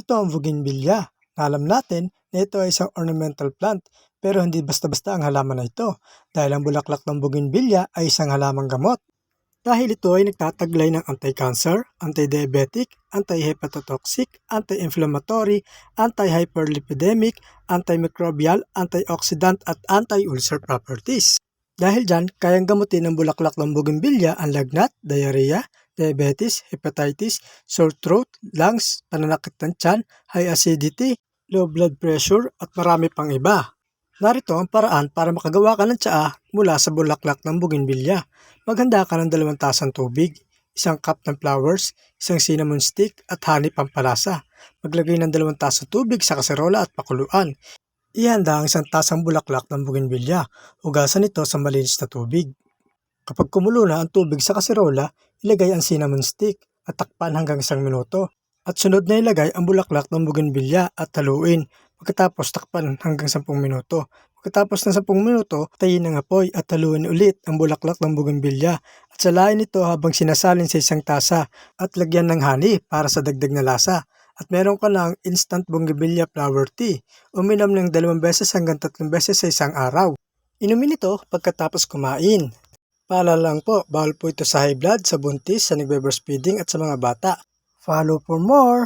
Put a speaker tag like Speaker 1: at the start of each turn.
Speaker 1: Ito ang bougainvillea. Alam natin na ito ay isang ornamental plant pero hindi basta-basta ang halaman na ito dahil ang bulaklak ng bougainvillea ay isang halamang gamot. Dahil ito ay nagtataglay ng anti-cancer, anti-diabetic, anti-hepatotoxic, anti-inflammatory, anti-hyperlipidemic, antimicrobial, antioxidant at anti-ulcer properties. Dahil dyan, kayang gamutin ng bulaklak ng bougainvillea ang lagnat, diarrhea, diabetes, hepatitis, sore throat, lungs, pananakit ng tiyan, high acidity, low blood pressure at marami pang iba. Narito ang paraan para makagawa ka ng tsaa mula sa bulaklak ng bougainvillea. Maghanda ka ng 2 tasang tubig, 1 cup ng flowers, 1 cinnamon stick at honey pampalasa. Maglagay ng 2 tasang tubig sa kaserola at pakuluan. Ihanda ang 1 tasang bulaklak ng bougainvillea. Hugasan ito sa malinis na tubig. Kapag kumulo na ang tubig sa kaserola, ilagay ang cinnamon stick at takpan hanggang 1 minuto. At sunod na ilagay ang bulaklak ng bougainvillea at haluin. Pagkatapos takpan hanggang 10 minuto. Pagkatapos ng 10 minuto, tayin ang apoy at haluin ulit ang bulaklak ng bougainvillea at salain ito habang sinasalin sa 1 tasa at lagyan ng honey para sa dagdag na lasa. At meron ka ng instant bougainvillea flower tea. Uminom ng 2 beses hanggang 3 beses sa isang araw. Inumin ito pagkatapos kumain. Paalala lang po, bawal po ito sa high blood, sa buntis, sa nagbe-breastfeeding at sa mga bata. Follow for more!